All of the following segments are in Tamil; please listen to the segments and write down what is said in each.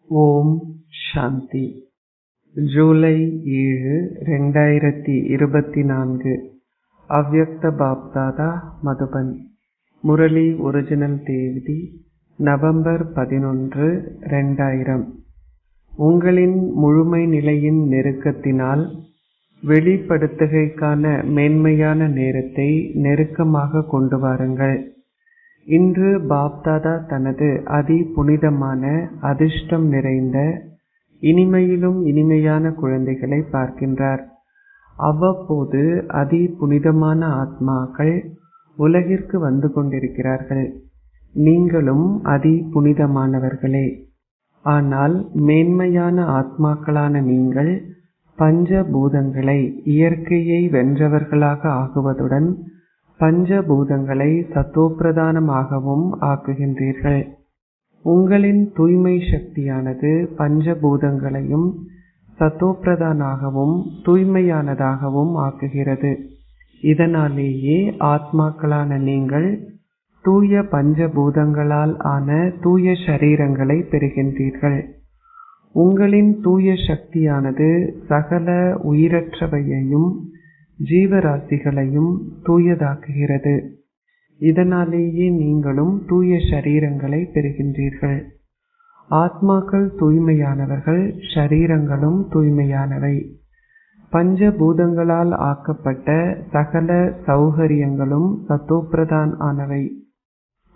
ஓம் சாந்தி. ஜூலை 7, 2024. அவ்யக்த பாப்தாதா, மதுபன். முரளி ஒரிஜினல் தேதி நவம்பர் 11, 2000. உங்களின் முழுமை நிலையின் நெருக்கத்தினால் வெளிப்படுத்துகைக்கான மேன்மையான நேரத்தை நெருக்கமாக கொண்டு வாருங்கள். இன்று பாப்தாதா தனது அதி புனிதமான அதிர்ஷ்டம் நிறைந்த இனிமையிலும் இனிமையான குழந்தைகளை பார்க்கின்றார். அவ்வப்போது அதி புனிதமான ஆத்மாக்கள் உலகிற்கு வந்து கொண்டிருக்கிறார்கள். நீங்களும் அதி புனிதமானவர்களே. ஆனால் மேன்மையான ஆத்மாக்களான நீங்கள் பஞ்சபூதங்களை இயற்கையை வென்றவர்களாக ஆகுவதுடன் பஞ்சபூதங்களை சத்தோப்பிரதானமாகவும் ஆக்குகின்றீர்கள். உங்களின் தூய்மை சக்தியானது பஞ்சபூதங்களையும் சத்தோப்பிரதானாகவும் தூய்மையானதாகவும் ஆக்குகிறது. இதனாலேயே ஆத்மாக்களான நீங்கள் தூய பஞ்சபூதங்களால் ஆன தூய சரீரங்களை பெறுகின்றீர்கள். உங்களின் தூய சக்தியானது சகல உயிரற்றவையையும் ஜீவராசிகளையும் தூயதாக்குகிறது. இதனாலேயே நீங்களும் தூய சரீரங்களை பெறுகின்றீர்கள். ஆத்மாக்கள் தூய்மையானவர்கள், சரீரங்களும் தூய்மையானவை. பஞ்சபூதங்களால் ஆக்கப்பட்ட சகல சௌகரியங்களும் சத்தோப்பிரதான் ஆனவை,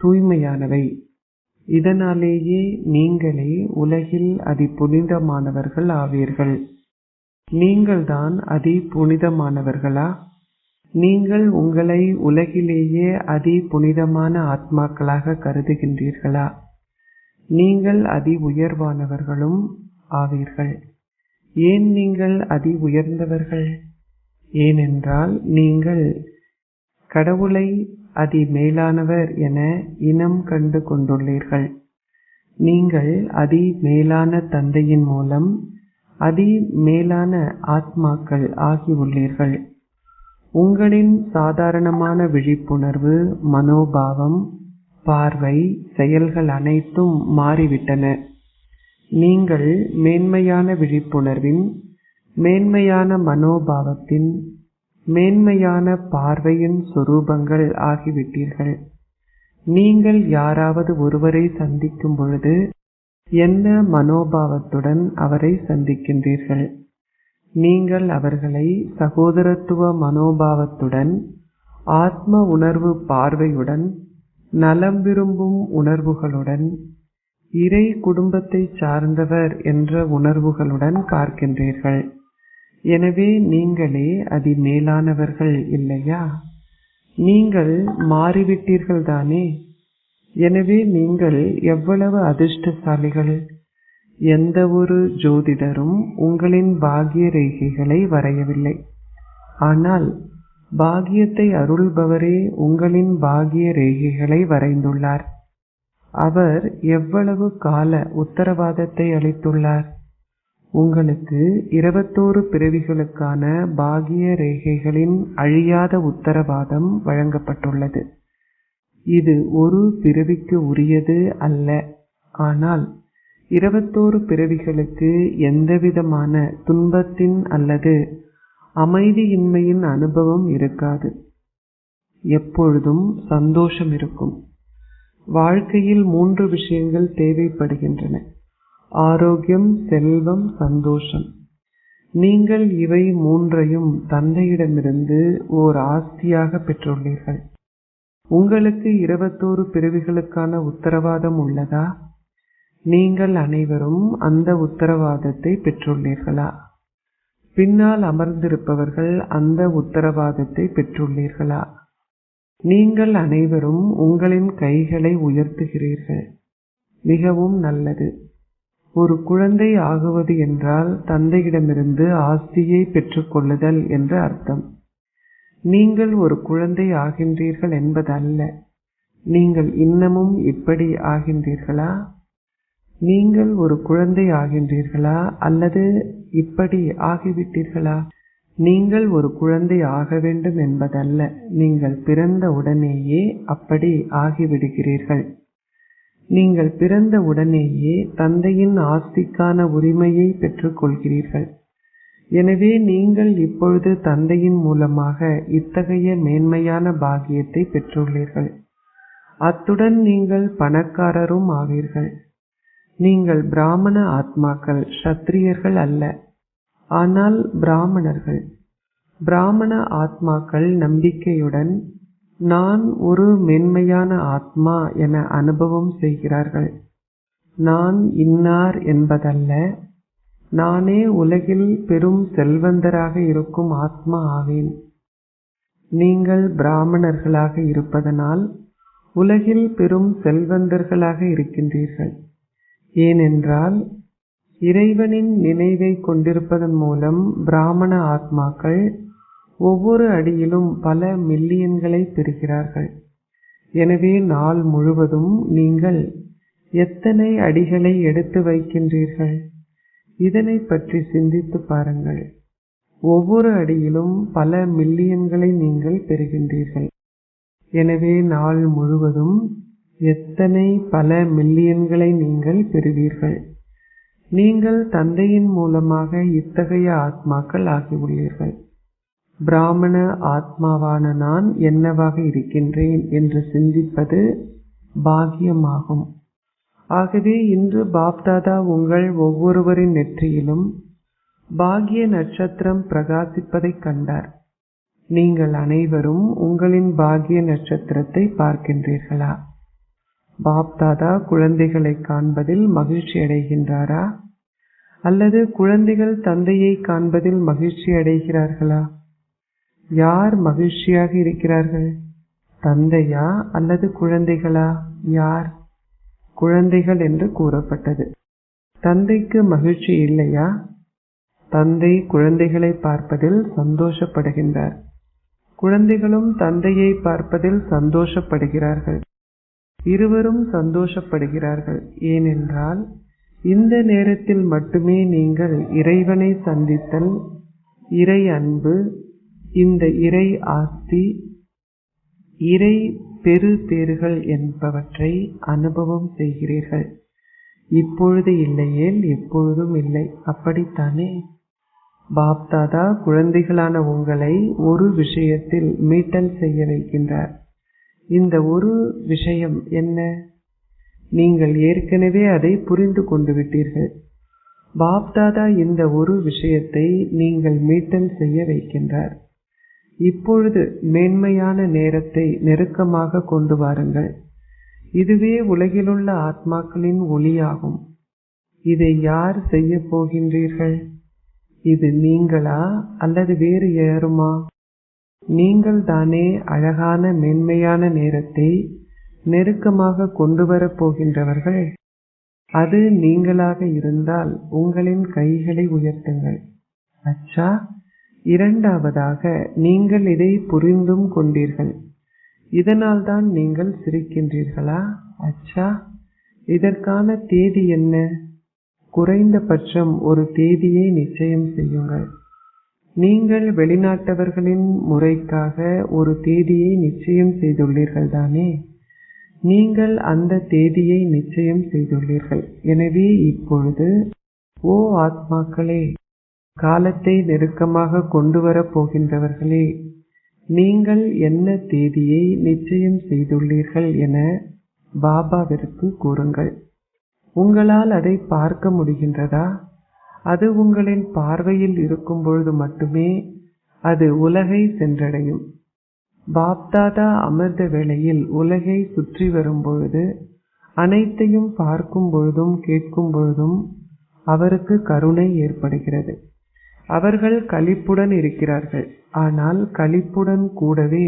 தூய்மையானவை. இதனாலேயே நீங்களே உலகில் அதி புனிதமானவர்கள் ஆவீர்கள். நீங்கள்தான் அதி புனிதமானவர்களா? நீங்கள் உங்களை உலகிலேயே அதி புனிதமான ஆத்மாக்களாக கருதுகின்றீர்களா? நீங்கள் அதி உயர்வானவர்களும் ஆவீர்கள். ஏன் நீங்கள் அதி உயர்ந்தவர்கள்? ஏனென்றால் நீங்கள் கடவுளை அதி மேலானவர் என இனம் கண்டு கொண்டுள்ளீர்கள். நீங்கள் அதி மேலான தந்தையின் மூலம் அதி மேலான ஆத்மாக்கள் ஆகியுள்ளீர்கள். உங்களின் சாதாரணமான விழிப்புணர்வு, மனோபாவம், பார்வை, செயல்கள் அனைத்தும் மாறிவிட்டன. நீங்கள் மேன்மையான விழிப்புணர்வின், மேன்மையான மனோபாவத்தின், மேன்மையான பார்வையின் சொரூபங்கள் ஆகிவிட்டீர்கள். நீங்கள் யாராவது ஒருவரை சந்திக்கும் பொழுது என்ன மனோபாவத்துடன் அவரை சந்திக்கின்றீர்கள்? நீங்கள் அவர்களை சகோதரத்துவ மனோபாவத்துடன், ஆத்ம உணர்வு பார்வையுடன், நலம் விரும்பும் உணர்வுகளுடன், இறை குடும்பத்தை சார்ந்தவர் என்ற உணர்வுகளுடன் பார்க்கின்றீர்கள். எனவே நீங்களே அதி மேலானவர்கள் இல்லையா? நீங்கள் மாறிவிட்டீர்கள் தானே? எனவே நீங்கள் எவ்வளவு அதிர்ஷ்டசாலிகள்! எந்த ஒரு ஜோதிடரும் உங்களின் பாக்கிய ரேகைகளை வரையவில்லை. ஆனால் பாக்கியத்தை அருள்பவரே உங்களின் பாக்கிய ரேகைகளை வரைந்துள்ளார். அவர் எவ்வளவு கால உத்தரவாதத்தை அளித்துள்ளார்? உங்களுக்கு 21 பிறவிகளுக்கான பாக்கிய ரேகைகளின் அழியாத உத்தரவாதம் வழங்கப்பட்டுள்ளது. இது ஒரு பிறவிக்கு உரியது அல்ல. ஆனால் 21 பிறவிகளுக்கு எந்தவிதமான துன்பத்தின் அல்லது அமைதியின்மையின் அனுபவம் இருக்காது. எப்பொழுதும் சந்தோஷம் இருக்கும். வாழ்க்கையில் 3 விஷயங்கள் தேவைப்படுகின்றன: ஆரோக்கியம், செல்வம், சந்தோஷம். நீங்கள் இவை 3ஐயும் தந்தையிடமிருந்து ஓர் ஆஸ்தியாக பெற்றுள்ளீர்கள். உங்களுக்கு 21 பிறவிகளுக்கான உத்தரவாதம் உள்ளதா? நீங்கள் அனைவரும் அந்த உத்தரவாதத்தை பெற்றுள்ளீர்களா? பின்னால் அமர்ந்திருப்பவர்கள் அந்த உத்தரவாதத்தை பெற்றுள்ளீர்களா? நீங்கள் அனைவரும் உங்களின் கைகளை உயர்த்துகிறீர்கள். மிகவும் நல்லது. ஒரு குழந்தை ஆகுவது என்றால் தந்தையிடமிருந்து ஆஸ்தியை பெற்றுக்கொள்ளுதல் என்று அர்த்தம். நீங்கள் ஒரு குழந்தை ஆகின்றீர்கள் என்பதல்ல. நீங்கள் இன்னமும் இப்படி ஆகின்றீர்களா? நீங்கள் ஒரு குழந்தை ஆகின்றீர்களா அல்லது இப்படி ஆகிவிட்டீர்களா? நீங்கள் ஒரு குழந்தை ஆக வேண்டும் என்பதல்ல. நீங்கள் பிறந்த உடனேயே அப்படி ஆகிவிடுகிறீர்கள். நீங்கள் பிறந்த உடனேயே தந்தையின் ஆஸ்திக்கான உரிமையை பெற்றுக்கொள்கிறீர்கள். எனவே நீங்கள் இப்பொழுது தந்தையின் மூலமாக இத்தகைய மேன்மையான பாக்கியத்தை பெற்றுள்ளீர்கள். அத்துடன் நீங்கள் பணக்காரரும் ஆவீர்கள். நீங்கள் பிராமண ஆத்மாக்கள், க்ஷத்திரியர்கள் அல்ல, ஆனால் பிராமணர்கள். பிராமண ஆத்மாக்கள் நம்பிக்கையுடன் நான் ஒரு மென்மையான ஆத்மா என அனுபவம் செய்கிறார்கள். நான் இன்னார் என்பதல்ல, நானே உலகில் பெரும் செல்வந்தராக இருக்கும் ஆத்மா ஆவேன். நீங்கள் பிராமணர்களாக இருப்பதனால் உலகில் பெரும் செல்வந்தர்களாக இருக்கின்றீர்கள். ஏனென்றால் இறைவனின் நினைவை கொண்டிருப்பதன் மூலம் பிராமண ஆத்மாக்கள் ஒவ்வொரு அடியிலும் பல மில்லியன்களை பெறுகிறார்கள். எனவே நாள் முழுவதும் நீங்கள் எத்தனை அடிகளை எடுத்து வைக்கின்றீர்கள்? இதனை பற்றி சிந்தித்து பாருங்கள். ஒவ்வொரு அடியிலும் பல மில்லியன்களை நீங்கள் பெறுகின்றீர்கள். எனவே நாள் முழுவதும் எத்தனை பல மில்லியன்களை நீங்கள் பெறுவீர்கள். நீங்கள் தந்தையின் மூலமாக இத்தகைய ஆத்மாக்கள் ஆகியுள்ளீர்கள். பிராமண ஆத்மாவான நான் என்னவாக இருக்கின்றேன் என்று சிந்திப்பது பாக்கியமாகும். ஆகவே இன்று பாப்தாதா உங்கள் ஒவ்வொருவரின் நெற்றியிலும் பாக்கிய நட்சத்திரம் பிரகாசிப்பதைக் கண்டார். நீங்கள் அனைவரும் உங்களின் பாக்கிய நட்சத்திரத்தை பார்க்கின்றீர்களா? பாப்தாதா குழந்தைகளை காண்பதில் மகிழ்ச்சி அடைகின்றாரா? அல்லது குழந்தைகள் தந்தையை காண்பதில் மகிழ்ச்சி அடைகிறார்களா? யார் மகிழ்ச்சியாக இருக்கிறார்கள்? தந்தையா அல்லது குழந்தைகளா? யார்? குழந்தைகள் என்று கூறப்பட்டது. தந்தைக்கு மகிழ்ச்சி இல்லையா? தந்தை குழந்தைகளை பார்ப்பதில் சந்தோஷப்படுகின்றார். குழந்தைகளும் தந்தையை பார்ப்பதில் சந்தோஷப்படுகிறார்கள். இருவரும் சந்தோஷப்படுகிறார்கள். ஏனென்றால் இந்த நேரத்தில் மட்டுமே நீங்கள் இறைவனை சந்தித்தல், இறை அன்பு, இந்த இறை ஆஸ்தி, இறை பெரு பேறுகள் என்பவற்றை அனுபவம் செய்கிறீர்கள். இப்பொழுது இல்லையேல் எப்பொழுதும் இல்லை, அப்படித்தானே? பாப்தாதா குழந்தைகளான உங்களை ஒரு விஷயத்தில் மீட்டல் செய்ய வைக்கின்றார். இந்த ஒரு விஷயம் என்ன? நீங்கள் ஏற்கனவே அதை புரிந்து கொண்டு விட்டீர்கள். பாப்தாதா இந்த ஒரு விஷயத்தை நீங்கள் மீட்டல் செய்ய வைக்கின்றார். இப்பொழுது மேன்மையான நேரத்தை நெருக்கமாக கொண்டு வாருங்கள். இதுவே உலகிலுள்ள ஆத்மாக்களின் ஒளியாகும். இதை யார் செய்ய போகின்றீர்கள்? இது நீங்களா அல்லது வேறு யாருமா? நீங்கள் தானே அழகான மென்மையான நேரத்தை நெருக்கமாக கொண்டு வரப் போகின்றவர்கள். அது நீங்களாக இருந்தால் உங்களின் கைகளை உயர்த்துங்கள். அச்சா, இரண்டாவதாக நீங்கள் இதை புரிந்தும் கொண்டீர்கள். இதனால்தான் நீங்கள் சிரிக்கின்றீர்களா? அச்சா, இதற்கான தேதி என்ன? குறைந்தபட்சம் ஒரு தேதியை நிச்சயம் செய்யுங்கள். நீங்கள் வெளிநாட்டவர்களின் முறைக்காக ஒரு தேதியை நிச்சயம் செய்துள்ளீர்கள் தானே? நீங்கள் அந்த தேதியை நிச்சயம் செய்துள்ளீர்கள். எனவே இப்பொழுது ஓ ஆத்மாக்களே, காலத்தை நெருக்கமாக கொண்டு வரப் போகின்றவர்களே, நீங்கள் என்ன தேதியை நிச்சயம் செய்துள்ளீர்கள் என பாபாவிற்கு கூறுங்கள். உங்களால் அதை பார்க்க முடிகின்றதா? அது உங்களின் பார்வையில் இருக்கும் பொழுது மட்டுமே அது உலகை சென்றடையும். பாப்தாதா அமிர்த வேளையில் உலகை சுற்றி வரும் பொழுது, அனைத்தையும் பார்க்கும் பொழுதும் கேட்கும் பொழுதும் அவருக்கு கருணை ஏற்படுகிறது. அவர்கள் களிப்புடன் இருக்கிறார்கள். ஆனால் களிப்புடன் கூடவே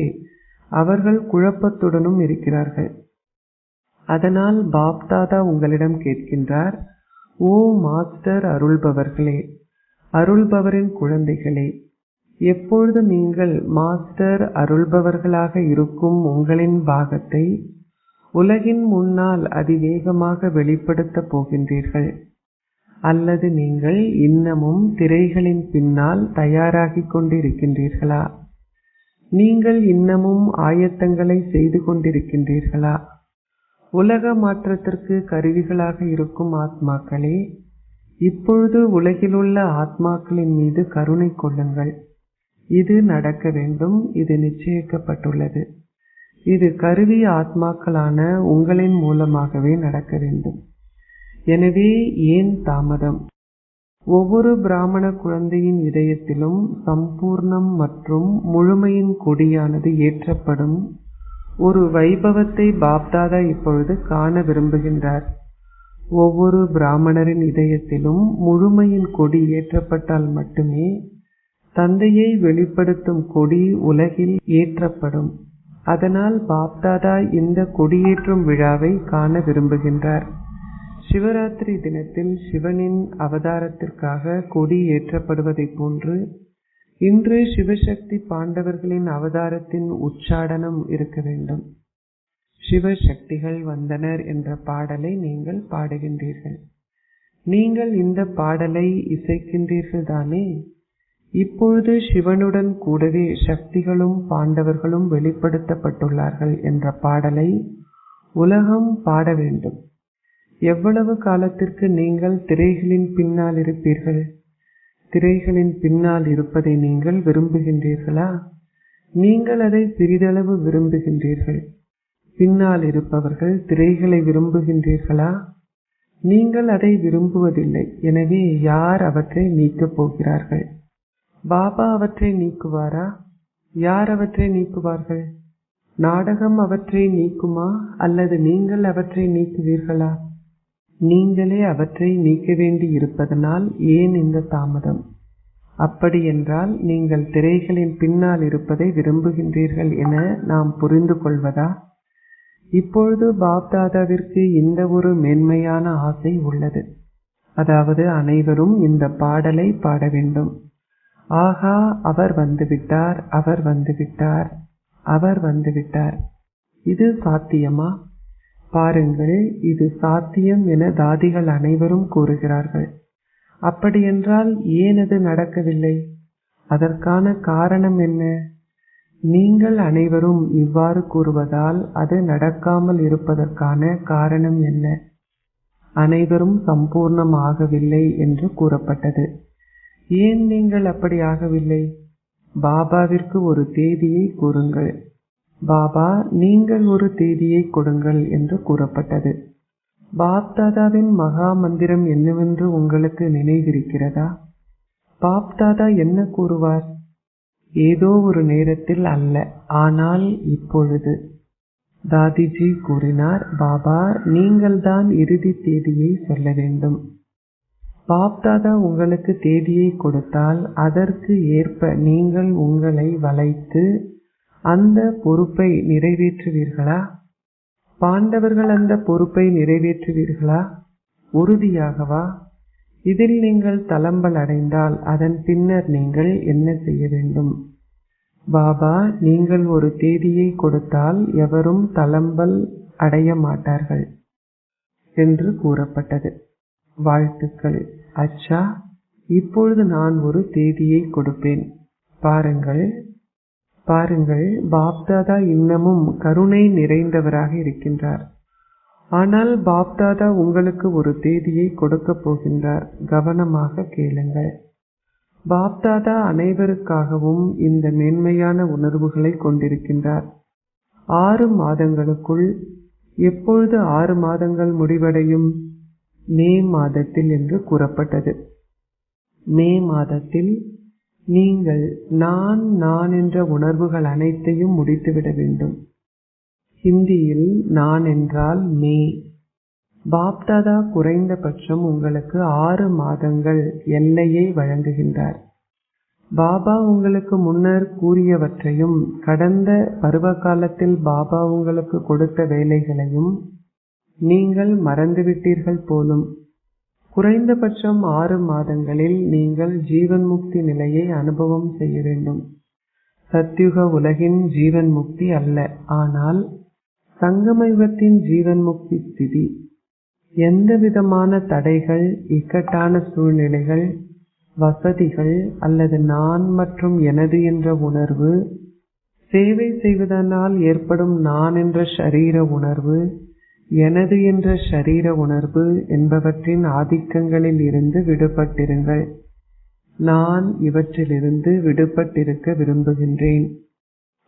அவர்கள் குழப்பத்துடனும் இருக்கிறார்கள். அதனால் பாப்தாதா உங்களிடம் கேட்கின்றார், ஓ மாஸ்டர் அருள்பவர்களே, அருள்பவரின் குழந்தைகளே, எப்பொழுது நீங்கள் மாஸ்டர் அருள்பவர்களாக இருக்கும் உங்களின் பாகத்தை உலகின் முன்னால் அதிவேகமாக வெளிப்படுத்தப் போகின்றீர்கள்? அல்லது நீங்கள் இன்னமும் திரைகளின் பின்னால் தயாராகிக் கொண்டிருக்கின்றீர்களா? நீங்கள் இன்னமும் ஆயத்தங்களை செய்து கொண்டிருக்கின்றீர்களா? உலக மாற்றத்திற்கு கருவிகளாக இருக்கும் ஆத்மாக்களே, இப்பொழுது உலகிலுள்ள ஆத்மாக்களின் மீது கருணை கொள்ளுங்கள். இது நடக்க வேண்டும். இது நிச்சயிக்கப்பட்டுள்ளது. இது கருவி ஆத்மாக்களான உங்களின் மூலமாகவே நடக்க வேண்டும். எனவே ஏன் தாமதம்? ஒவ்வொரு பிராமண குழந்தையின் இதயத்திலும் சம்பூர்ணம் மற்றும் முழுமையின் கொடியானது ஏற்றப்படும் ஒரு வைபவத்தை பாப்தாதா இப்பொழுது காண விரும்புகின்றார். ஒவ்வொரு பிராமணரின் இதயத்திலும் முழுமையின் கொடி ஏற்றப்பட்டால் மட்டுமே தந்தையை வெளிப்படுத்தும் கொடி உலகில் ஏற்றப்படும். அதனால் பாப்தாதா இந்த கொடியேற்றும் விழாவை காண விரும்புகின்றார். சிவராத்திரி தினத்தில் சிவனின் அவதாரத்திற்காக கொடி ஏற்றப்படுவதை போன்று இன்று சிவசக்தி பாண்டவர்களின் அவதாரத்தின் உச்சாடனம் இருக்க வேண்டும். சிவசக்திகள் வந்தனர் என்ற பாடலை நீங்கள் பாடுகின்றீர்கள். நீங்கள் இந்த பாடலை இசைக்கின்றீர்கள் தானே? இப்பொழுது சிவனுடன் கூடவே சக்திகளும் பாண்டவர்களும் வெளிப்படுத்தப்பட்டுள்ளார்கள் என்ற பாடலை உலகம் பாட வேண்டும். எவ்வளவு காலத்திற்கு நீங்கள் திரைகளின் பின்னால் இருப்பீர்கள்? திரைகளின் பின்னால் இருப்பதை நீங்கள் விரும்புகின்றீர்களா? நீங்கள் அதை சிறிதளவு விரும்புகின்றீர்கள். பின்னால் இருப்பவர்கள் திரைகளை விரும்புகின்றீர்களா? நீங்கள் அதை விரும்புவதில்லை. எனவே யார் அவற்றை நீக்கப் போகிறார்கள்? பாபா அவற்றை நீக்குவாரா? யார் அவற்றை நீக்குவார்கள்? நாடகம் அவற்றை நீக்குமா அல்லது நீங்கள் அவற்றை நீக்குவீர்களா? நீங்களே அவற்றை நீக்க வேண்டி இருப்பதனால் ஏன் இந்த தாமதம்? அப்படி என்றால் நீங்கள் திரைகளின் பின்னால் இருப்பதை விரும்புகின்றீர்கள் என நாம் புரிந்து கொள்வதா? இப்பொழுது பாப்தாதாவிற்கு இந்த ஒரு மேன்மையான ஆசை உள்ளது. அதாவது அனைவரும் இந்த பாடலை பாட வேண்டும். ஆகா, அவர் வந்துவிட்டார், அவர் வந்துவிட்டார், அவர் வந்துவிட்டார். இது சாத்தியமா? பாருங்கள், இது சாத்தியம் என தாதிகள் அனைவரும் கூறுகிறார்கள். அப்படியென்றால் ஏன் அது நடக்கவில்லை? அதற்கான காரணம் என்ன? நீங்கள் அனைவரும் இவ்வாறு கூறுவதால் அது நடக்காமல் இருப்பதற்கான காரணம் என்ன? அனைவரும் சம்பூர்ணம் ஆகவில்லை என்று கூறப்பட்டது. ஏன் நீங்கள் அப்படி ஆகவில்லை? பாபாவிற்கு ஒரு தேதியை கூறுங்கள். பாபா, நீங்கள் ஒரு தேதியை கொடுங்கள் என்று கூறப்பட்டது. பாப்தாதாவின் மகா மந்திரம் என்னவென்று உங்களுக்கு நினைவிருக்கிறதா? பாப்தாதா என்ன கூறுவார்? ஏதோ ஒரு நேரத்தில் அல்ல, ஆனால் இப்பொழுது. தாதிஜி கூறினார், பாபா, நீங்கள்தான் இறுதி தேதியை சொல்ல வேண்டும். பாப்தாதா உங்களுக்கு தேதியை கொடுத்தால் அதற்கு ஏற்ப நீங்கள் உங்களை வளைத்து அந்த பொறுப்பை நிறைவேற்றுவீர்களா? பாண்டவர்கள் அந்த பொறுப்பை நிறைவேற்றுவீர்களா? உறுதியாகவா? இதில் நீங்கள் தளம்பல் அடைந்தால் அதன் பின்னர் நீங்கள் என்ன செய்ய வேண்டும்? பாபா, நீங்கள் ஒரு தேதியை கொடுத்தால் எவரும் தளம்பல் அடைய மாட்டார்கள் என்று கூறப்பட்டது. வாழ்த்துக்கள். அச்சா, இப்பொழுது நான் ஒரு தேதியை கொடுப்பேன். பாருங்கள், பாருங்கள், பாப்தாதா இன்னமும் கருணை நிறைந்தவராக இருக்கின்றார். ஆனால் பாப்தாதா உங்களுக்கு ஒரு தேதியை கொடுக்கப் போகின்றார். கவனமாக கேளுங்கள். பாப்தாதா அனைவருக்காகவும் இந்த மேன்மையான உணர்வுகளை கொண்டிருக்கின்றார். 6 மாதங்களுக்குள். எப்பொழுது 6 மாதங்கள் முடிவடையும்? மே மாதத்தில் என்று கூறப்பட்டது. மே மாதத்தில் நீங்கள் நான் என்ற உணர்வுகள் அனைத்தையும் முடித்துவிட வேண்டும். ஹிந்தியில் நான் என்றால் மே. பாப்தாதா குறைந்தபட்சம் உங்களுக்கு 6 மாதங்கள் எல்லையை வழங்குகின்றார். பாபா உங்களுக்கு முன்னர் கூறியவற்றையும் கடந்த பருவ காலத்தில் பாபா உங்களுக்கு கொடுத்த வேலைகளையும் நீங்கள் மறந்துவிட்டீர்கள் போலும். குறைந்தபட்சம் 6 மாதங்களில் நீங்கள் ஜீவன் முக்தி நிலையை அனுபவம் செய்ய வேண்டும். சத்யுக உலகின் ஜீவன் முக்தி அல்ல, ஆனால் சங்கமயுகத்தின் ஜீவன் முக்தி ஸ்திதி. எந்த விதமான தடைகள், இக்கட்டான சூழ்நிலைகள், வசதிகள் அல்லது நான் மற்றும் எனது என்ற உணர்வு, சேவை செய்வதனால் ஏற்படும் நான் என்ற ஷரீர உணர்வு, எனது என்ற ஷரீர உணர்வு என்பவற்றின் ஆதிக்கங்களில் இருந்து விடுபட்டிருங்கள். நான் இவற்றிலிருந்து விடுபட்டிருக்க விரும்புகின்றேன்.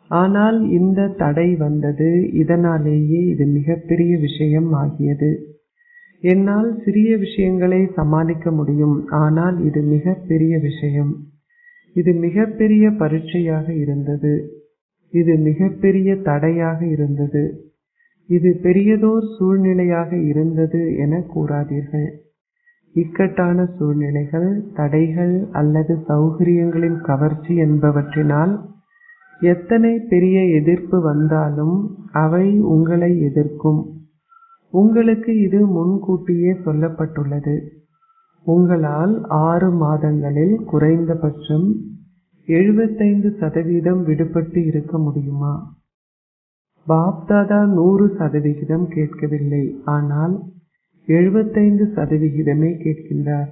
ஆனால் இந்த தடை வந்தது. இதனாலேயே இது மிகப்பெரிய விஷயம் ஆகியது. என்னால் சிறிய விஷயங்களை சமாளிக்க முடியும், ஆனால் இது மிகப்பெரிய விஷயம். இது மிகப்பெரிய பரீட்சையாக இருந்தது. இது மிகப்பெரிய தடையாக இருந்தது. இது பெரியதோர் சூழ்நிலையாக இருந்தது என கூறாதீர்கள். இக்கட்டான சூழ்நிலைகள், தடைகள் அல்லது சௌகரியங்களின் கவர்ச்சி என்பவற்றினால் எத்தனை பெரிய எதிர்ப்பு வந்தாலும் அவை உங்களை எதிர்க்கும். உங்களுக்கு இது முன்கூட்டியே சொல்லப்பட்டுள்ளது. உங்களால் 6 மாதங்களில் குறைந்தபட்சம் 75% விடுபட்டு இருக்க முடியுமா? பாப்தாதா 100% கேட்கவில்லை, ஆனால் 75% கேட்கின்றார்.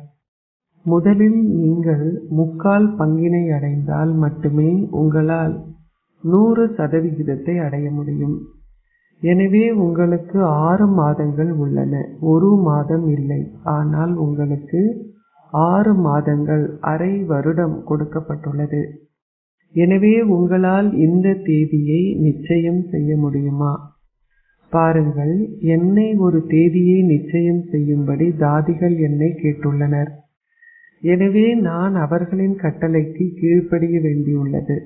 முதலில் நீங்கள் 3/4 பங்கினை அடைந்தால் மட்டுமே உங்களால் 100% அடைய முடியும். எனவே உங்களுக்கு 6 மாதங்கள் உள்ளன, 1 மாதம் இல்லை. ஆனால் உங்களுக்கு 6 மாதங்கள், அரை வருடம் கொடுக்கப்பட்டுள்ளது. எனவே உங்களால் இந்த தேதியை நிச்சயம் செய்ய முடியுமா? பாருங்கள், என்னை ஒரு தேதியை நிச்சயம் செய்யும்படி தாதிகள் என்னை கேட்டுள்ளனர். எனவே நான் அவர்களின் கட்டளைக்கு கீழ்ப்படிய வேண்டியுள்ளது.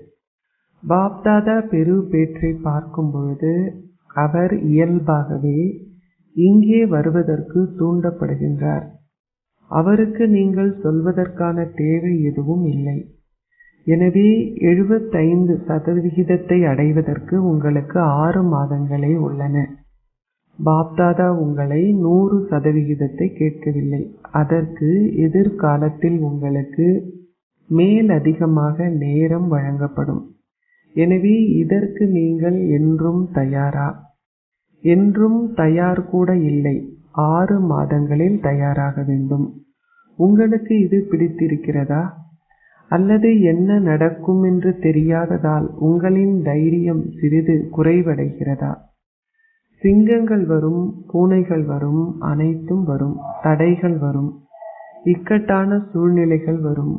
பாப்தாதா பெரு பேற்றை பார்க்கும் பொழுது அவர் இயல்பாகவே இங்கே வருவதற்கு தூண்டப்படுகின்றார். அவருக்கு நீங்கள் சொல்வதற்கான தேவை எதுவும் இல்லை. எனவே 75% அடைவதற்கு உங்களுக்கு 6 மாதங்களே உள்ளன. பாப்தாதா உங்களை 100% கேட்கவில்லை. அதற்கு எதிர்காலத்தில் உங்களுக்கு மேலதிகமாக நேரம் வழங்கப்படும். எனவே இதற்கு நீங்கள் என்றும் தயாரா? என்றும் தயார் கூட இல்லை. 6 மாதங்களில் தயாராக வேண்டும். உங்களுக்கு இது பிடித்திருக்கிறதா? அல்லது என்ன நடக்கும் என்று தெரியாததால் உங்களின் தைரியம் சிறிது குறைவடைகிறதா? சிங்கங்கள் வரும், பூனைகள் வரும், அனைத்தும் வரும். தடைகள் வரும், இக்கட்டான சூழ்நிலைகள் வரும்,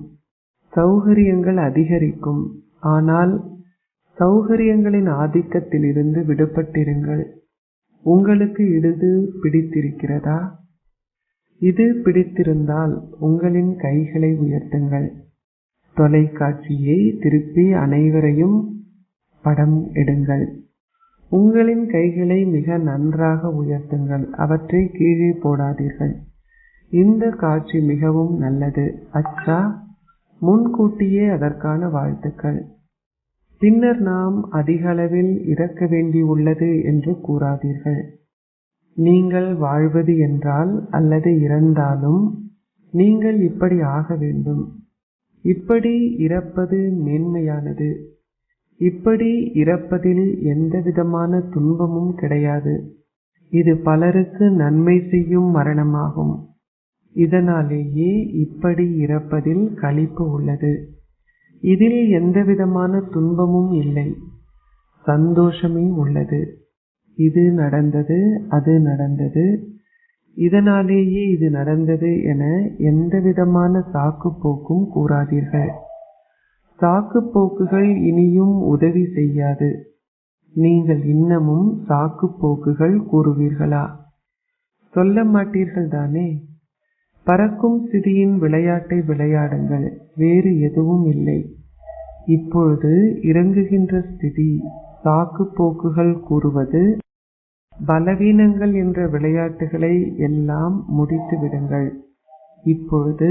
சௌகரியங்கள் அதிகரிக்கும். ஆனால் சௌகரியங்களின் ஆதிக்கத்திலிருந்து விடுபட்டிருங்கள். உங்களுக்கு இது பிடித்திருக்கிறதா? இது பிடித்திருந்தால் உங்களின் கைகளை உயர்த்துங்கள். தொலைக்காட்சியை திருப்பி அனைவரையும் படம் எடுங்கள். உங்களின் கைகளை மிக நன்றாக உயர்த்துங்கள். அவற்றை கீழே போடாதீர்கள். இந்த காட்சி மிகவும் நல்லது. அச்சா, முன்கூட்டியே அதற்கான வாழ்த்துக்கள். பின்னர் நாம் அதிக அளவில் இறக்க வேண்டியுள்ளது என்று கூறாதீர்கள். நீங்கள் வாழ்வது என்றால் அல்லது இறந்தாலும் நீங்கள் இப்படி ஆக வேண்டும். இப்படி இறப்பது மேன்மையானது. இப்படி இறப்பதில் எந்தவிதமான துன்பமும் கிடையாது. இது பலருக்கு நன்மை செய்யும் மரணமாகும். இதனாலேயே இப்படி இறப்பதில் களிப்பு உள்ளது. இதில் எந்தவிதமான துன்பமும் இல்லை, சந்தோஷமே உள்ளது. இது நடந்தது, அது நடந்தது, இதனாலேயே இது நடந்தது என எந்தவிதமான சாக்குப்போக்கும் கூறாதீர்கள். சாக்குப்போக்குகள் இனியும் உதவி செய்யாது. நீங்கள் இன்னமும் சாக்குப்போக்குகள் கூறுவீர்களா? சொல்ல மாட்டீர்கள் தானே? பறக்கும் சிறியின் விளையாட்டை விளையாடுங்கள், வேறு எதுவும் இல்லை. இப்பொழுது இறங்குகின்ற ஸ்திதி. சாக்குப்போக்குகள் கூறுவது, பலவீனங்கள் என்ற விளையாட்டுகளை எல்லாம் முடித்து விடுங்கள். இப்பொழுது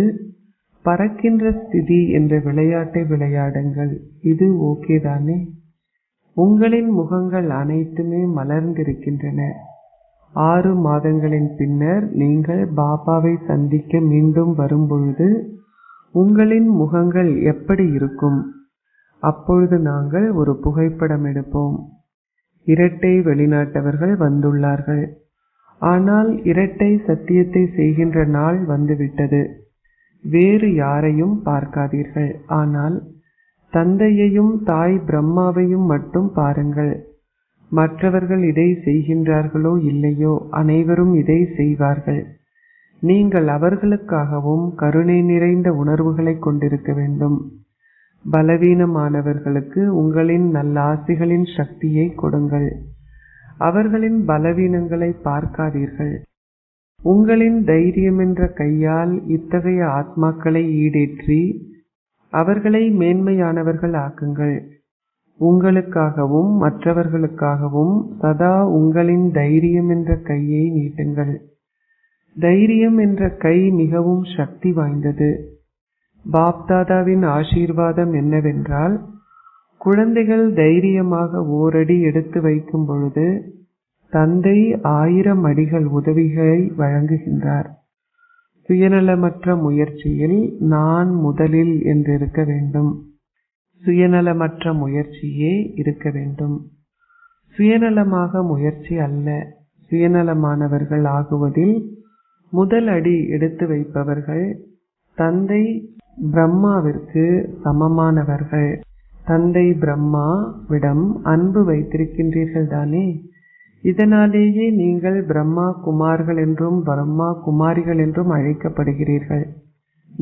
பறக்கின்ற ஸ்திதி என்ற விளையாட்டை விளையாடுங்கள். இது ஓகே தானே? உங்களின் முகங்கள் அனைத்துமே மலர்ந்திருக்கின்றன. 6 மாதங்களின் பின்னர் நீங்கள் பாபாவை சந்திக்க மீண்டும் வரும்பொழுது உங்களின் முகங்கள் எப்படி இருக்கும்? அப்பொழுது நாங்கள் ஒரு புகைப்படம் எடுப்போம். இரட்டை வெளிநாட்டவர்கள் வந்துள்ளார்கள். ஆனால் இரட்டை சத்தியத்தை செய்கின்ற நாள் வந்துவிட்டது. வேறு யாரையும் பார்க்காதீர்கள். ஆனால் தந்தையையும் தாய் பிரம்மாவையும் மட்டும் பாருங்கள். மற்றவர்கள் இதை செய்கின்றார்களோ இல்லையோ அனைவரும் இதை செய்வார்கள். நீங்கள் அவர்களுக்காகவும் கருணை நிறைந்த உணர்வுகளை கொண்டிருக்க வேண்டும். பலவீனமானவர்களுக்கு உங்களின் நல்லாசிகளின் சக்தியை கொடுங்கள். அவர்களின் பலவீனங்களை பார்க்காதீர்கள். உங்களின் தைரியம் என்ற கையால் இத்தகைய ஆத்மாக்களை ஈடேற்றி அவர்களை மேன்மையானவர்கள் ஆக்குங்கள். உங்களுக்காகவும் மற்றவர்களுக்காகவும் சதா உங்களின் தைரியம் என்ற கையை நீட்டுங்கள். தைரியம் என்ற கை மிகவும் சக்தி வாய்ந்தது. பாப்தாதாவின் ஆசீர்வாதம் என்னவென்றால், குழந்தைகள் தைரியமாக ஓரடி எடுத்து வைக்கும் பொழுது தந்தை 1000 அடிகள் உதவிகளை வழங்குகின்றார். சுயநலமற்ற முயற்சியில் நான் முதலில் என்றிருக்க வேண்டும். சுயநலமற்ற முயற்சியே இருக்க வேண்டும். சுயநலமாக முயற்சி அல்ல. சுயநலமானவர்கள் ஆகுவதில் முதல் அடி எடுத்து வைப்பவர்கள் தந்தை பிரம்மாவிற்கு சமமானவர்கள். தந்தை பிரம்மாவிடம் அன்பு வைத்திருக்கின்றீர்கள் தானே? இதனாலேயே நீங்கள் பிரம்மா குமார்கள் என்றும் பிரம்மா குமாரிகள் என்றும் அழைக்கப்படுகிறீர்கள்.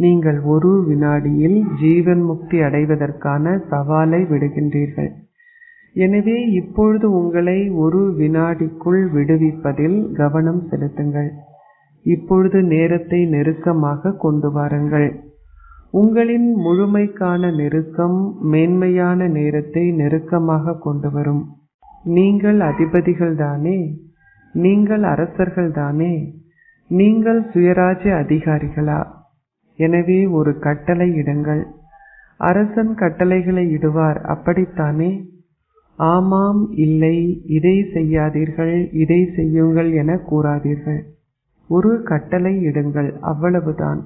நீங்கள் ஒரு வினாடியில் ஜீவன் முக்தி அடைவதற்கான சவாலை விடுகின்றீர்கள். எனவே இப்பொழுது உங்களை ஒரு வினாடிக்குள் விடுவிப்பதில் கவனம் செலுத்துங்கள். இப்பொழுது நேரத்தை நெருக்கமாக கொண்டு வாருங்கள். உங்களின் முழுமைக்கான நெருக்கம் மேன்மையான நேரத்தை நெருக்கமாக கொண்டு வரும். நீங்கள் அதிபதிகள் தானே? நீங்கள் அரசர்கள் தானே? நீங்கள் சுயராஜ்ய அதிகாரிகளா? எனவே ஒரு கட்டளை இடுங்கள். அரசன் கட்டளைகளை இடுவார், அப்படித்தானே? ஆமாம், இல்லை, இதை செய்யாதீர்கள், இதை செய்யுங்கள் என கூறாதீர்கள். ஒரு கட்டளை இடுங்கள், அவ்வளவுதான்.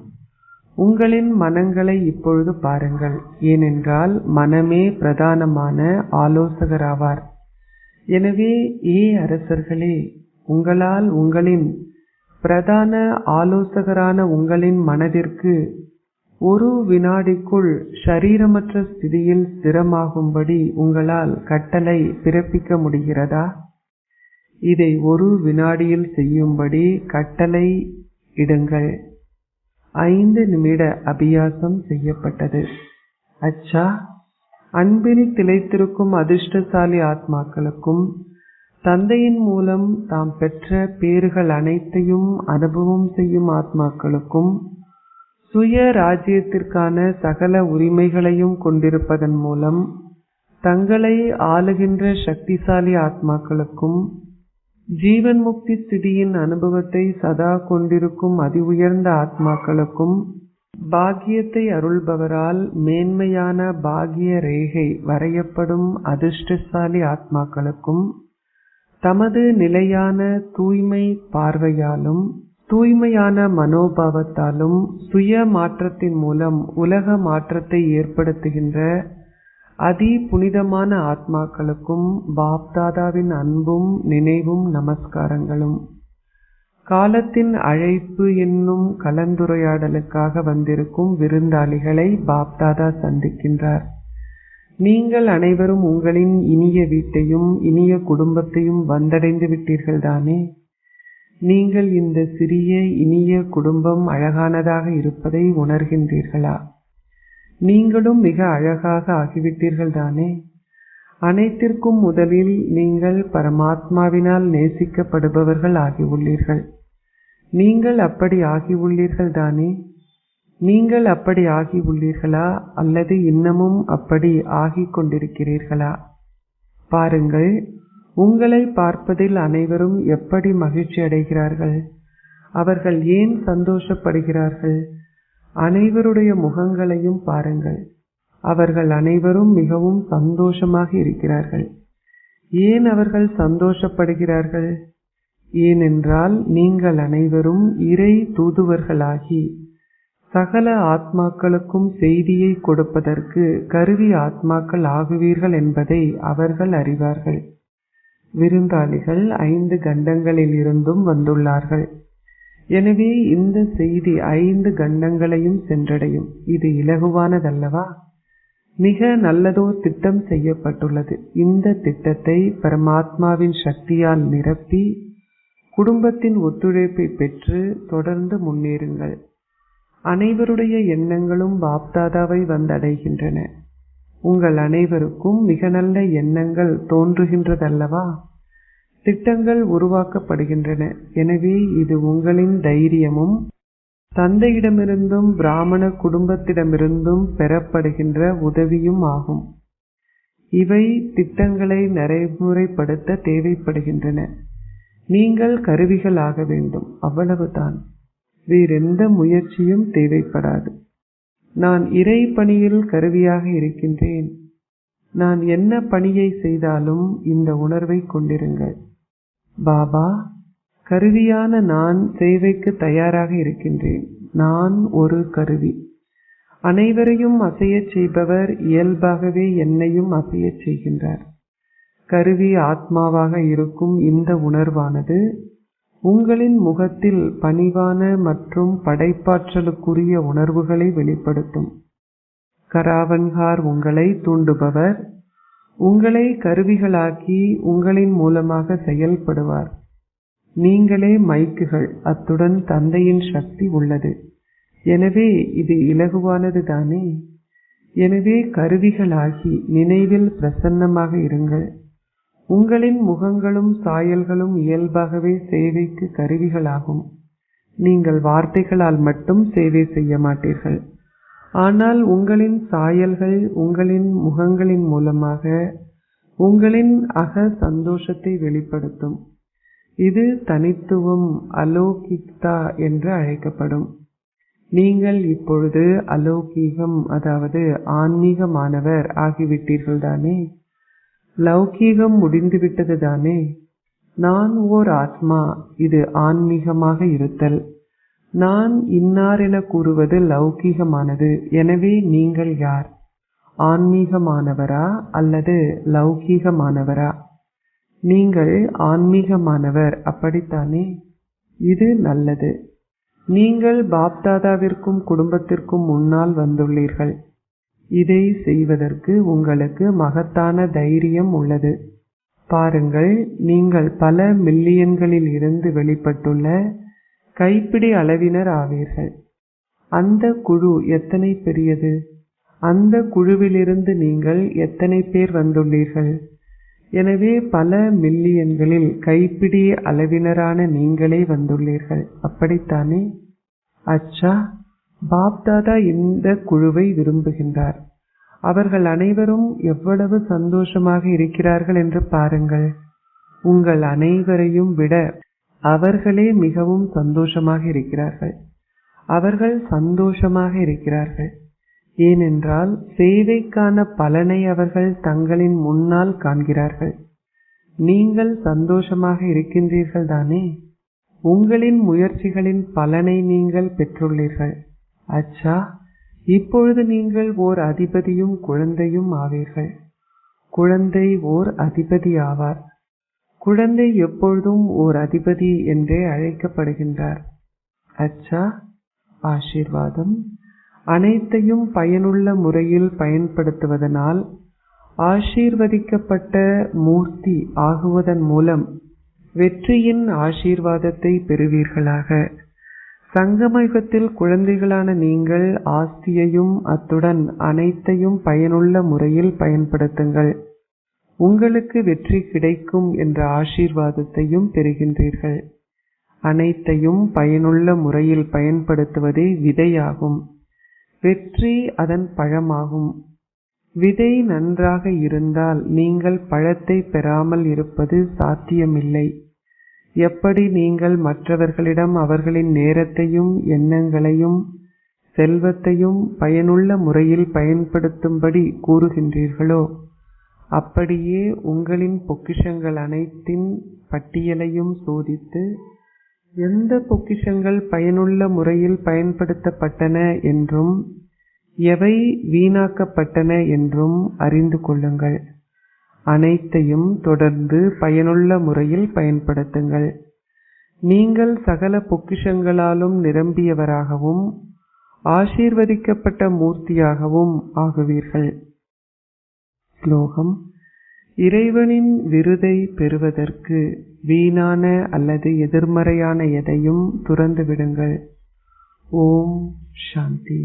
உங்களின் மனங்களை இப்பொழுது பாருங்கள். ஏனென்றால் மனமே பிரதானமான ஆலோசகராவார். எனவே அரசர்களே, உங்களால் உங்களின் பிரதான ஆலோசகரான உங்களின் மனதிற்கு ஒரு வினாடிக்குள் ஷரீரமற்ற ஸ்திதியில் ஸ்திரமாகும்படி உங்களால் கட்டளை பிறப்பிக்க முடிகிறதா? இதை ஒரு வினாடியில் செய்யும்படி கட்டளை இடுங்கள். 5 நிமிட அபியாசம் செய்யப்பட்டது. அச்சா, அன்பில் திளைத்திருக்கும் அதிர்ஷ்டசாலி ஆத்மாக்களுக்கும் தந்தையின் மூலம் தாம் பெற்ற பேறுகள் அனைத்தையும் அனுபவம் செய்யும் ஆத்மாக்களுக்கும் சுய ராஜ்யத்திற்கான சகல உரிமைகளையும் கொண்டிருப்பதன் மூலம் தங்களை ஆளுகின்ற சக்திசாலி ஆத்மாக்களுக்கும் ஜீவன் முக்தி ஸ்திதியின் அனுபவத்தை சதா கொண்டிருக்கும் அதி உயர்ந்த ஆத்மாக்களுக்கும் பாக்கியத்தை அருள்பவரால் மேன்மையான பாக்கிய ரேகை வரையப்படும் அதிர்ஷ்டசாலி ஆத்மாக்களுக்கும் தமது நிலையான தூய்மை பார்வையாலும் தூய்மையான மனோபாவத்தாலும் சுய மாற்றத்தின் மூலம் உலக மாற்றத்தை ஏற்படுத்துகின்ற அதி புனிதமான ஆத்மாக்களுக்கும் பாப்தாதாவின் அன்பும் நினைவும் நமஸ்காரங்களும். காலத்தின் அழைப்பு என்னும் கலந்துரையாடலுக்காக வந்திருக்கும் விருந்தாளிகளை பாப்தாதா சந்திக்கின்றார். நீங்கள் அனைவரும் உங்களின் இனிய வீட்டையும் இனிய குடும்பத்தையும் வந்தடைந்து விட்டீர்கள் தானே? நீங்கள் இந்த சிறிய இனிய குடும்பம் அழகானதாக இருப்பதை உணர்கின்றீர்களா? நீங்களும் மிக அழகாக ஆகிவிட்டீர்கள் தானே? அனைத்திற்கும் முதலில் நீங்கள் பரமாத்மாவினால் நேசிக்கப்படுபவர்கள் ஆகியுள்ளீர்கள். நீங்கள் அப்படி ஆகியுள்ளீர்கள் தானே? நீங்கள் அப்படி ஆகி உள்ளீர்களா அல்லது இன்னமும் அப்படி ஆகிக் கொண்டிருக்கிறீர்களா? பாருங்கள், உங்களை பார்ப்பதில் அனைவரும் எப்படி மகிழ்ச்சி அடைகிறார்கள். அவர்கள் ஏன் சந்தோஷப்படுகிறார்கள்? அனைவருடைய முகங்களையும் பாருங்கள். அவர்கள் அனைவரும் மிகவும் சந்தோஷமாக இருக்கிறார்கள். ஏன் அவர்கள் சந்தோஷப்படுகிறார்கள்? ஏனென்றால் நீங்கள் அனைவரும் இறை தூதுவர்களாகி சகல ஆத்மாக்களுக்கும் செய்தியை கொடுப்பதற்கு கருவி ஆத்மாக்கள் ஆகுவீர்கள் என்பதை அவர்கள் அறிவார்கள். விருந்தாளிகள் 5 கண்டங்களில் இருந்தும் வந்துள்ளார்கள். எனவே இந்த செய்தி 5 கண்டங்களையும் சென்றடையும். இது இலகுவானதல்லவா? மிக நல்லதோர் திட்டம் செய்யப்பட்டுள்ளது. இந்த திட்டத்தை பரமாத்மாவின் சக்தியால் நிரப்பி குடும்பத்தின் ஒத்துழைப்பை பெற்று தொடர்ந்து முன்னேறுங்கள். அனைவருடைய எண்ணங்களும் பாப்தாதாவை வந்தடைகின்றன. உங்கள் அனைவருக்கும் மிக நல்ல எண்ணங்கள் தோன்றுகின்றதல்லவா? திட்டங்கள் உருவாக்கப்படுகின்றன. எனவே இது உங்களின் தைரியமும் தந்தையிடமிருந்தும் பிராமண குடும்பத்திடமிருந்தும் பெறப்படுகின்ற உதவியும் ஆகும். இவை திட்டங்களை நடைமுறைப்படுத்த தேவைப்படுகின்றன. நீங்கள் கருவிகள் ஆக வேண்டும், அவ்வளவுதான். வேறெந்த முயற்சியும் தேவைப்படாது. நான் இறை பணியில் கருவியாக இருக்கின்றேன். நான் என்ன பணியை செய்தாலும் இந்த உணர்வை கொண்டிருங்கள். பாபா, கருவியான நான் சேவைக்கு தயாராக இருக்கின்றேன். நான் ஒரு கருவி. அனைவரையும் அசையச் செய்பவர் இயல்பாகவே என்னையும் அசையச் செய்கின்றார். கருவி ஆத்மாவாக இருக்கும் இந்த உணர்வானது உங்களின் முகத்தில் பணிவான மற்றும் படைப்பாற்றலுக்குரிய உணர்வுகளை வெளிப்படுத்தும். கராவன்கார் உங்களை தூண்டுபவர். உங்களை கருவிகளாக்கி உங்களின் மூலமாக செயல்படுவார். நீங்களே மைக்குகள். அத்துடன் தந்தையின் சக்தி உள்ளது. எனவே இது இலகுவானது தானே. எனவே கருவிகளாகி நினைவில் பிரசன்னமாக இருங்கள். உங்களின் முகங்களும் சாயல்களும் இயல்பாகவே சேவைக்கு கருவிகளாகும். நீங்கள் வார்த்தைகளால் மட்டும் சேவை செய்ய மாட்டீர்கள். ஆனால் உங்களின் சாயல்கள் உங்களின் முகங்களின் மூலமாக உங்களின் அக சந்தோஷத்தை வெளிப்படுத்தும். இது தனித்துவம், அலௌகிக்தா என்று அழைக்கப்படும். நீங்கள் இப்பொழுது அலௌகீகம், அதாவது ஆன்மீகமானவர் ஆகிவிட்டீர்கள் தானே. லௌகீகம் முடிந்துவிட்டது தானே. நான் ஓர் ஆத்மா. இது ஆன்மீகமாக இருத்தல். நான் இன்னார் என கூறுவது லௌகீகமானது. எனவே நீங்கள் யார்? ஆன்மீகமானவரா அல்லது லௌகீகமானவரா? நீங்கள் ஆன்மீகமானவர், அப்படித்தானே? இது நல்லது. நீங்கள் பாப்தாதாவிற்கும் குடும்பத்திற்கும் முன்னால் வந்துள்ளீர்கள். இதை செய்வதற்கு உங்களுக்கு மகத்தான தைரியம் உள்ளது. பாருங்கள், நீங்கள் பல மில்லியன்களில் இருந்து வெளிப்பட்டுள்ள கைப்பிடி அளவினர் ஆவீர்கள். அந்த குழு எத்தனை பெரியது? அந்த குழுவிலிருந்து நீங்கள் எத்தனை பேர் வந்துள்ளீர்கள்? எனவே பல மில்லியன்களில் கைப்பிடி அளவினரான நீங்களே வந்துள்ளீர்கள், அப்படித்தானே? அச்சா, பாப்தாதா இந்த குழுவை விரும்புகின்றார். அவர்கள் அனைவரும் எவ்வளவு சந்தோஷமாக இருக்கிறார்கள் என்று பாருங்கள். உங்கள் அனைவரையும் விட அவர்களே மிகவும் சந்தோஷமாக இருக்கிறார்கள். அவர்கள் சந்தோஷமாக இருக்கிறார்கள். ஏனென்றால் சேவைக்கான பலனை அவர்கள் தங்களின் முன்னால் காண்கிறார்கள். நீங்கள் சந்தோஷமாக இருக்கின்றீர்கள் தானே. உங்களின் முயற்சிகளின் பலனை நீங்கள் பெற்றுள்ளீர்கள். அச்சா, இப்பொழுது நீங்கள் ஓர் அதிபதியும் குழந்தையும் ஆவீர்கள். குழந்தை ஓர் அதிபதி ஆவார். குழந்தை எப்பொழுதும் ஓர் அதிபதி என்றே அழைக்கப்படுகின்றார். அச்சா, ஆசீர்வாதம். அனைத்தையும் பயனுள்ள முறையில் பயன்படுத்துவதனால் ஆசீர்வதிக்கப்பட்ட மூர்த்தி ஆகுவதன் மூலம் வெற்றியின் ஆசீர்வாதத்தை பெறுவீர்களாக. சங்கமயுகத்தில் குழந்தைகளான நீங்கள் ஆஸ்தியையும் அத்துடன் அனைத்தையும் பயனுள்ள முறையில் பயன்படுத்துங்கள். உங்களுக்கு வெற்றி கிடைக்கும் என்ற ஆசீர்வாதத்தையும் பெறுகின்றீர்கள். அனைத்தையும் பயனுள்ள முறையில் பயன்படுத்துவதே விதையாகும். வெற்றி அதன் பழமாகும். விதை நன்றாக இருந்தால் நீங்கள் பழத்தை பெறாமல் இருப்பது சாத்தியமில்லை. எப்படி நீங்கள் மற்றவர்களிடம் அவர்களின் நேரத்தையும் எண்ணங்களையும் செல்வத்தையும் பயனுள்ள முறையில் பயன்படுத்தும்படி கூறுகின்றீர்களோ, அப்படியே உங்களின் பொக்கிஷங்கள் அனைத்தின் பட்டியலையும் சோதித்து எந்த பொக்கிஷங்கள் பயனுள்ள முறையில் பயன்படுத்தப்பட்டன என்றும் எவை வீணாக்கப்பட்டன என்றும் அறிந்து கொள்ளுங்கள். அனைத்தையும் தொடர்ந்து பயனுள்ள முறையில் பயன்படுத்துங்கள். நீங்கள் சகல பொக்கிஷங்களாலும் நிரம்பியவராகவும் ஆசீர்வதிக்கப்பட்ட மூர்த்தியாகவும் ஆகுவீர்கள். ஸ்லோகம்: இறைவனின் விருதை பெறுவதற்கு வீணான அல்லது எதிர்மறையான எதையும் துறந்து விடுங்கள். ஓம் சாந்தி.